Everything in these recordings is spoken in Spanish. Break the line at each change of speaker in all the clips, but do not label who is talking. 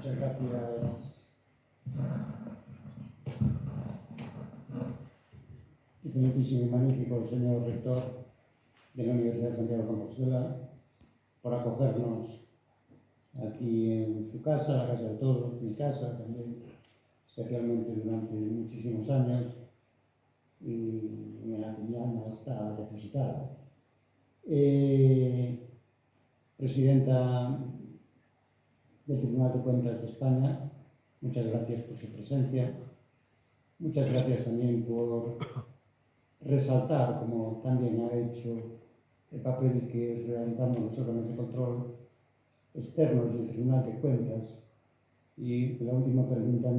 Muchas gracias. Excelentísimo y magnífico señor rector de la Universidad de Santiago de Compostela, por acogernos aquí en su casa, la casa de todos, mi casa también, especialmente durante muchísimos años, y en la que mi alma está depositada. Presidenta del Tribunal de Cuentas de España, muchas gracias por su presencia. Muchas gracias también por resaltar, como también ha hecho, el papel que realizamos los órganos de control externos del Tribunal de Cuentas. Y la última pregunta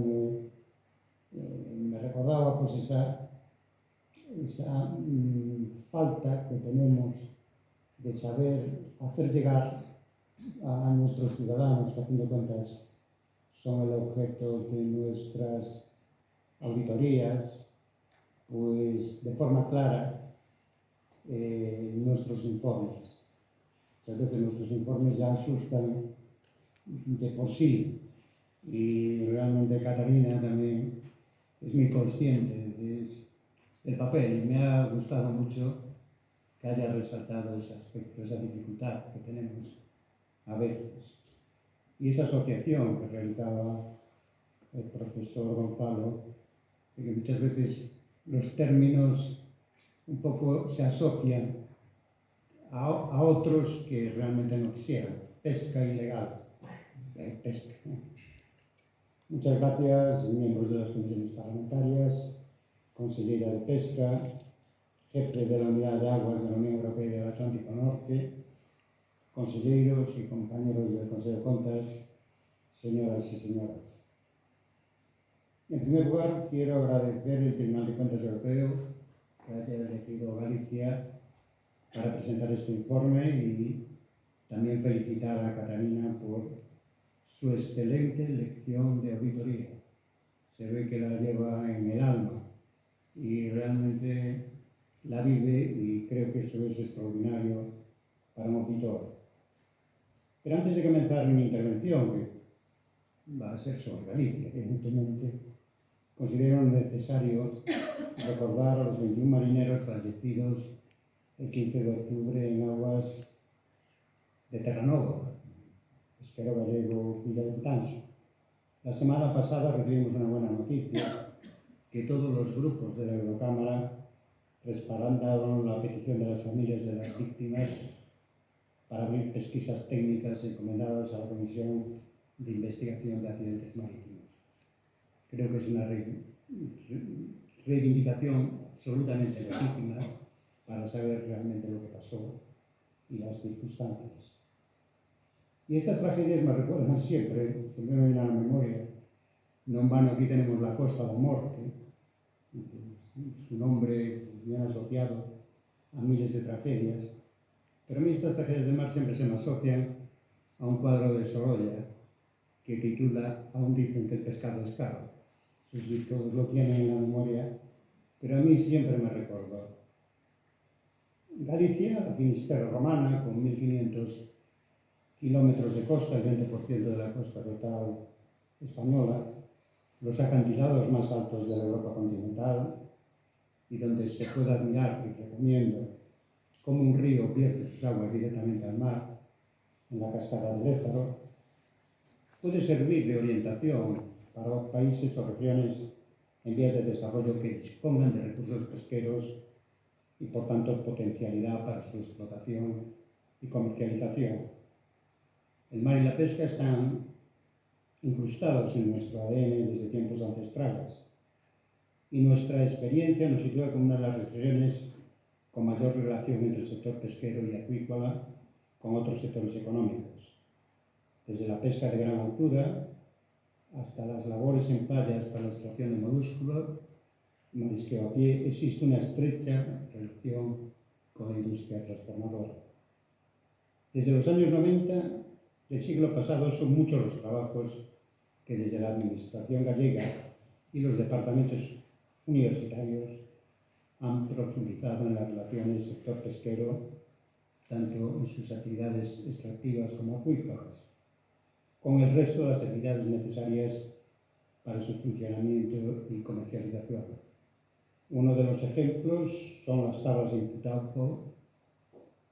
me recordaba pues esa falta que tenemos de saber hacer llegar a nuestros ciudadanos, que a fin de cuentas son el objeto de nuestras auditorías, pues de forma clara nuestros informes. Muchas veces nuestros informes ya asustan de por sí, y realmente Catalina también es muy consciente del papel, y me ha gustado mucho que haya resaltado ese aspecto, esa dificultad que tenemos a veces. Y esa asociación que realizaba el profesor Gonzalo, de que muchas veces los términos un poco se asocian a otros que realmente no quisieran. Pesca ilegal. Pesca. Muchas gracias, miembros de las comisiones parlamentarias, consejera de Pesca, jefe de la Unidad de Aguas de la Unión Europea y del Atlántico Norte, consejeros y compañeros del Consejo de Cuentas, señoras y señores. En primer lugar, quiero agradecer al Tribunal de Cuentas Europeo que haya elegido Galicia para presentar este informe, y también felicitar a Catalina por su excelente lección de auditoría. Se ve que la lleva en el alma y realmente la vive, y creo que eso es extraordinario para un auditor. Pero antes de comenzar mi intervención, que va a ser sobre Galicia, evidentemente, considero necesario recordar a los 21 marineros fallecidos el 15 de octubre en aguas de Terranova, pesquero gallego Villa de Betanzos. La semana pasada recibimos una buena noticia, que todos los grupos de la Eurocámara respaldaron la petición de las familias de las víctimas para abrir pesquisas técnicas encomendadas a la Comisión de Investigación de Accidentes Marítimos. Creo que es una reivindicación absolutamente legítima para saber realmente lo que pasó y las circunstancias. Y estas tragedias me recuerdan siempre me viene a la memoria, no en vano aquí tenemos la Costa da Morte, su nombre bien asociado a miles de tragedias, pero a mí estas tragedias de mar siempre se me asocian a un cuadro de Sorolla que titula Aún dicen que el pescado es caro. No sé si todos lo tienen en la memoria, pero a mí siempre me recordó. Galicia, la Finisterra romana, con 1.500 kilómetros de costa, el 20% de la costa total española, los acantilados más altos de la Europa continental, y donde se puede admirar, y recomiendo, cómo un río vierte sus aguas directamente al mar, en la cascada de Lézaro, puede servir de orientación para países o regiones en vías de desarrollo que dispongan de recursos pesqueros y, por tanto, potencialidad para su explotación y comercialización. El mar y la pesca están incrustados en nuestro ADN desde tiempos ancestrales, y nuestra experiencia nos sitúa como una de las regiones con mayor relación entre el sector pesquero y acuícola con otros sectores económicos. Desde la pesca de gran altura hasta las labores en playas para la extracción de moluscos, marisqueo a pie, existe una estrecha relación con la industria transformadora. Desde los años 90 del siglo pasado son muchos los trabajos que desde la Administración gallega y los departamentos universitarios han profundizado en las relaciones sector pesquero, tanto en sus actividades extractivas como acuícolas. con el resto de las actividades necesarias para su funcionamiento y comercialización. Uno de los ejemplos son las tablas de imputado,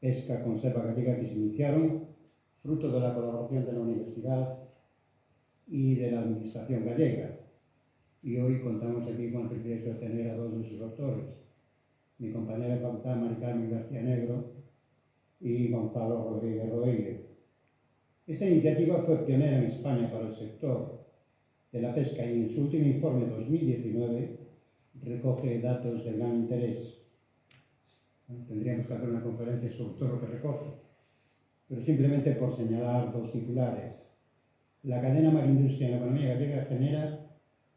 pesca conserva gallega que se iniciaron, fruto de la colaboración de la Universidad y de la Administración gallega. Y hoy contamos aquí con el privilegio de tener a dos de sus autores, mi compañera de facultad, Mari Carmen García Negro, y Gonzalo Rodríguez Rodríguez. Esta iniciativa fue pionera en España para el sector de la pesca y en su último informe 2019 recoge datos de gran interés. Tendríamos que hacer una conferencia sobre todo lo que recoge, pero simplemente por señalar dos titulares. La cadena Marindustria en la economía gallega genera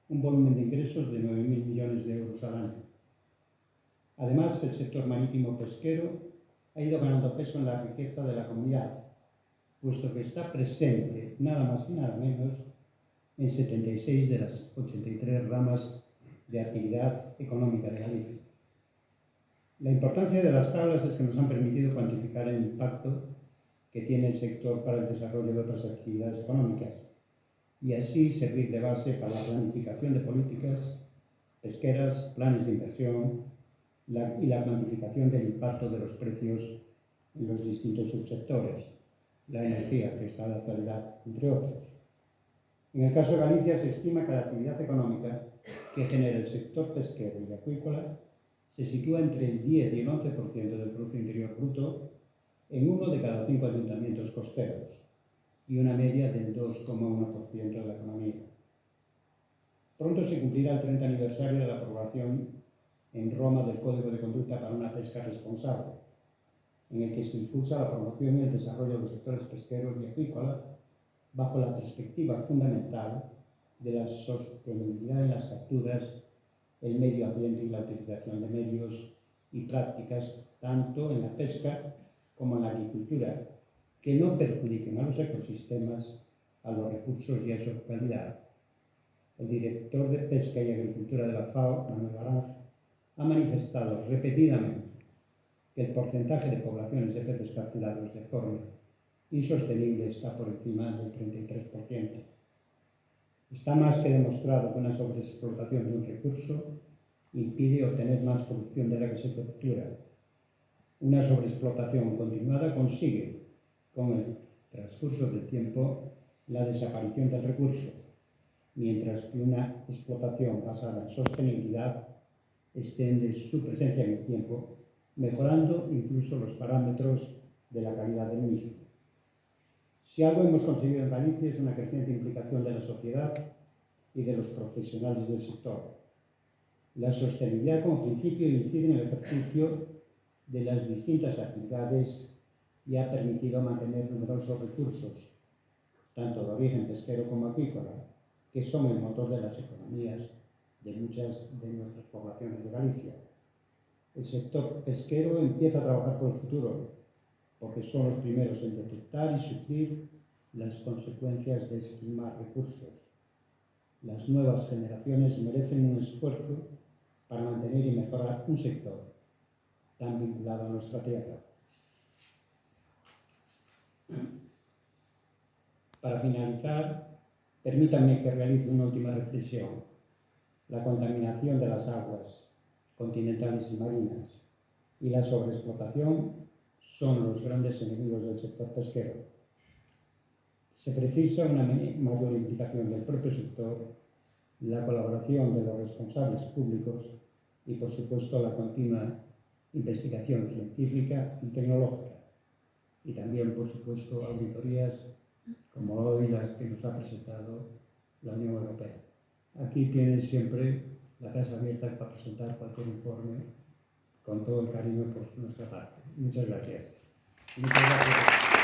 un volumen de ingresos de 9.000 millones de euros al año. Además, el sector marítimo pesquero ha ido ganando peso en la riqueza de la comunidad, puesto que está presente, nada más y nada menos, en 76 de las 83 ramas de actividad económica de Galicia. La importancia de las tablas es que nos han permitido cuantificar el impacto que tiene el sector para el desarrollo de otras actividades económicas y así servir de base para la planificación de políticas pesqueras, planes de inversión y la cuantificación del impacto de los precios en los distintos subsectores, la energía, que está de actualidad, entre otros. En el caso de Galicia se estima que la actividad económica que genera el sector pesquero y acuícola se sitúa entre el 10 y el 11% del Producto Interior Bruto en 1 de cada 5 ayuntamientos costeros y una media del 2,1% de la economía. Pronto se cumplirá el 30 aniversario de la aprobación en Roma del Código de Conducta para una pesca responsable, en el que se impulsa la promoción y el desarrollo de los sectores pesqueros y acuícola bajo la perspectiva fundamental de la sostenibilidad en las capturas, el medio ambiente y la utilización de medios y prácticas tanto en la pesca como en la agricultura, que no perjudiquen a los ecosistemas, a los recursos y a su calidad. El director de Pesca y Agricultura de la FAO, Manuel Baranj, ha manifestado repetidamente que el porcentaje de poblaciones de peces capturados de forma insostenible está por encima del 33%. Está más que demostrado que una sobreexplotación de un recurso impide obtener más producción de la que se captura. Una sobreexplotación continuada consigue, con el transcurso del tiempo, la desaparición del recurso, mientras que una explotación basada en sostenibilidad extiende su presencia en el tiempo, mejorando incluso los parámetros de la calidad del mismo. Si algo hemos conseguido en Galicia es una creciente implicación de la sociedad y de los profesionales del sector. La sostenibilidad como principio incide en el ejercicio de las distintas actividades y ha permitido mantener numerosos recursos, tanto de origen pesquero como acuícola, que son el motor de las economías de muchas de nuestras poblaciones de Galicia. El sector pesquero empieza a trabajar por el futuro, porque son los primeros en detectar y sufrir las consecuencias de esquilmar recursos. Las nuevas generaciones merecen un esfuerzo para mantener y mejorar un sector tan vinculado a nuestra tierra. Para finalizar, permítanme que realice una última reflexión. La contaminación de las aguas continentales y marinas y la sobreexplotación son los grandes enemigos del sector pesquero. Se precisa una mayor implicación del propio sector, la colaboración de los responsables públicos y, por supuesto, la continua investigación científica y tecnológica. Y también, por supuesto, auditorías como hoy las que nos ha presentado la Unión Europea. Aquí tienen siempre la casa abierta para presentar cualquier informe con todo el cariño por nuestra parte. Muchas gracias. Muchas gracias.